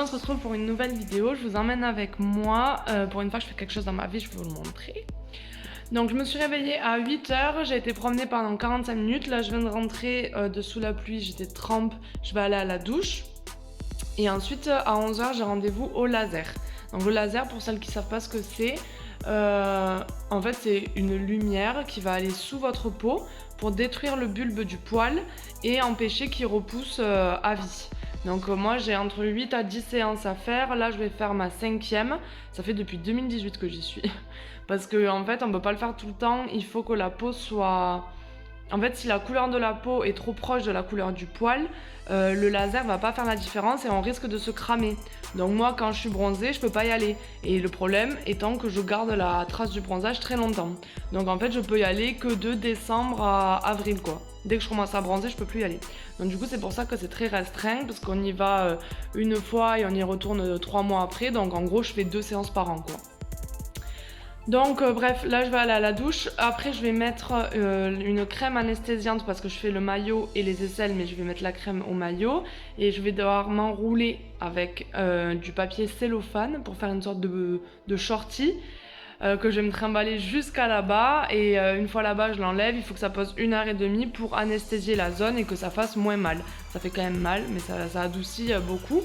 aujourd'hui on se retrouve pour une nouvelle vidéo. Je vous emmène avec moi. Pour une fois que je fais quelque chose dans ma vie, je vais vous le montrer. Donc je me suis réveillée à 8h, j'ai été promener pendant 45 minutes. Là je viens de rentrer de sous la pluie, j'étais trempe, je vais aller à la douche. Et ensuite à 11h j'ai rendez-vous au laser. Donc le laser, pour celles qui ne savent pas ce que c'est, en fait c'est une lumière qui va aller sous votre peau pour détruire le bulbe du poil et empêcher qu'il repousse à vie. Donc moi j'ai entre 8 à 10 séances à faire. Là je vais faire ma 5e. Ça fait depuis 2018 que j'y suis. Parce qu'en fait on peut pas le faire tout le temps. Il faut que la peau soit... En fait si la couleur de la peau est trop proche de la couleur du poil, le laser va pas faire la différence et on risque de se cramer. Donc moi quand je suis bronzée je peux pas y aller. Et le problème étant que je garde la trace du bronzage très longtemps. Donc en fait je peux y aller que de décembre à avril quoi. Dès que je commence à bronzer je peux plus y aller. Donc du coup c'est pour ça que c'est très restreint parce qu'on y va une fois et on y retourne 3 mois après. Donc en gros je fais 2 séances par an quoi. Donc bref, là je vais aller à la douche. Après je vais mettre une crème anesthésiante parce que je fais le maillot et les aisselles, mais je vais mettre la crème au maillot. Et je vais devoir m'enrouler avec du papier cellophane pour faire une sorte de shorty que je vais me trimballer jusqu'à là-bas. Et une fois là-bas je l'enlève, il faut que ça pose 1h30 pour anesthésier la zone et que ça fasse moins mal. Ça fait quand même mal, mais ça adoucit beaucoup.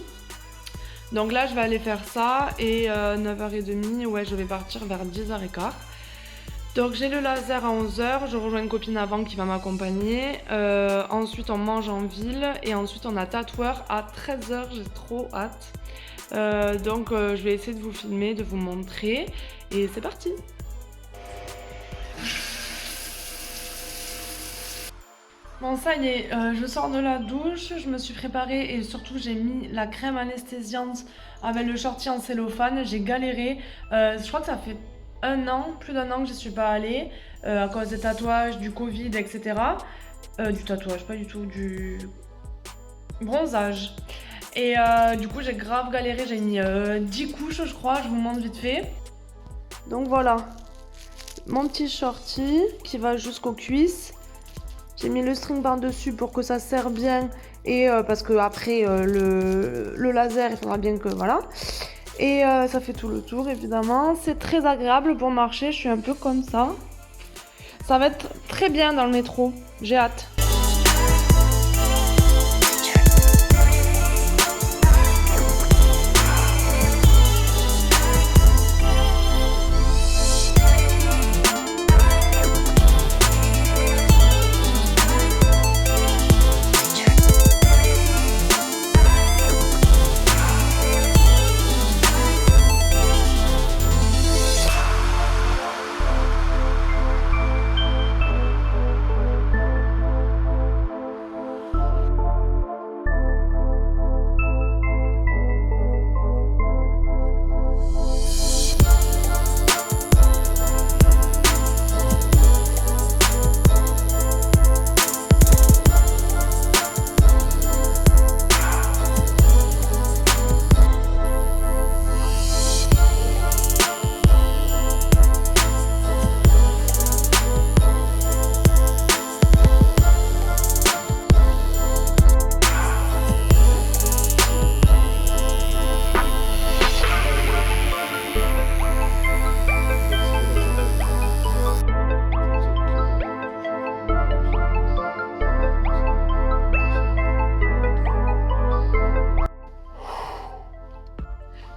Donc là je vais aller faire ça et 9h30, ouais je vais partir vers 10h15. Donc j'ai le laser à 11h, je rejoins une copine avant qui va m'accompagner. Ensuite on mange en ville et ensuite on a tatoueur à 13h, j'ai trop hâte. Donc je vais essayer de vous filmer, de vous montrer et c'est parti. Bon ça y est, je sors de la douche, je me suis préparée et surtout j'ai mis la crème anesthésiante avec le shorty en cellophane, j'ai galéré, je crois que ça fait plus d'un an que j'y suis pas allée à cause des tatouages, du Covid, etc. Du tatouage, pas du tout, du bronzage. Et du coup j'ai grave galéré, j'ai mis 10 couches je crois, je vous montre vite fait. Donc voilà, mon petit shorty qui va jusqu'aux cuisses. J'ai mis le string par-dessus pour que ça serre bien et parce que après le laser, il faudra bien que voilà. Et ça fait tout le tour évidemment. C'est très agréable pour marcher, je suis un peu comme ça. Ça va être très bien dans le métro, j'ai hâte.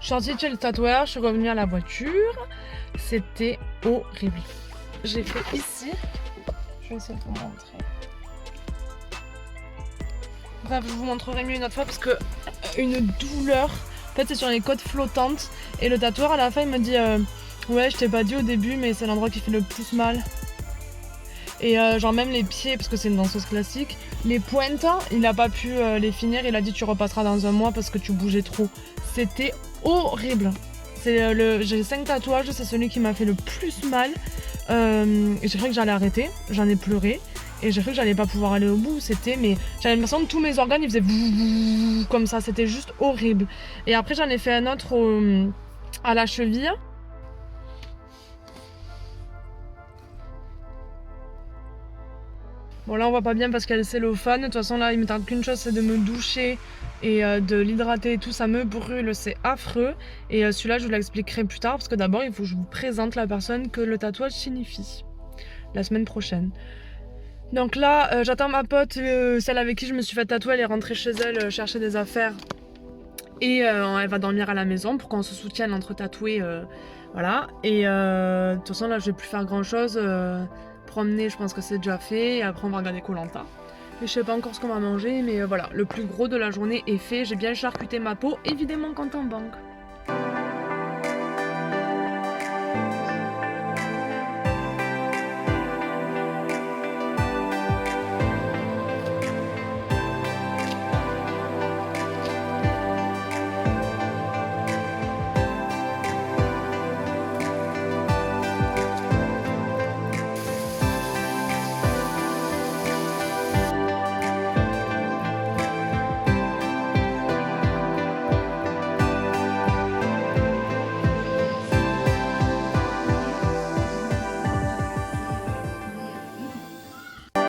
Je suis sortie chez le tatoueur, je suis revenue à la voiture. C'était horrible. J'ai fait ici. Je vais essayer de vous montrer. Bref, je vous montrerai mieux une autre fois parce que une douleur. En fait, c'est sur les côtes flottantes. Et le tatoueur, à la fin, il me dit ouais, je t'ai pas dit au début, mais c'est l'endroit qui fait le plus mal. Et genre même les pieds, parce que c'est une danseuse classique, les pointes, il a pas pu les finir. Il a dit tu repasseras dans un mois parce que tu bougeais trop. C'était horrible. J'ai 5 tatouages, c'est celui qui m'a fait le plus mal. J'ai cru que j'allais arrêter, j'en ai pleuré. Et j'ai cru que j'allais pas pouvoir aller au bout. Mais j'avais l'impression que tous mes organes ils faisaient comme ça, c'était juste horrible. Et après j'en ai fait un autre à la cheville. Bon là on voit pas bien parce qu'elle est cellophane, de toute façon là il me tarde qu'une chose, c'est de me doucher et de l'hydrater et tout, ça me brûle, c'est affreux. Et celui-là je vous l'expliquerai plus tard parce que d'abord il faut que je vous présente la personne que le tatouage signifie, la semaine prochaine. Donc là j'attends ma pote, celle avec qui je me suis fait tatouer, elle est rentrée chez elle chercher des affaires. Et elle va dormir à la maison pour qu'on se soutienne entre tatoués, voilà. Et de toute façon là je vais plus faire grand chose, promener je pense que c'est déjà fait, et après on va regarder koh Lanta. Et je sais pas encore ce qu'on va manger, mais voilà, le plus gros de la journée est fait, j'ai bien charcuté ma peau, évidemment compte en banque.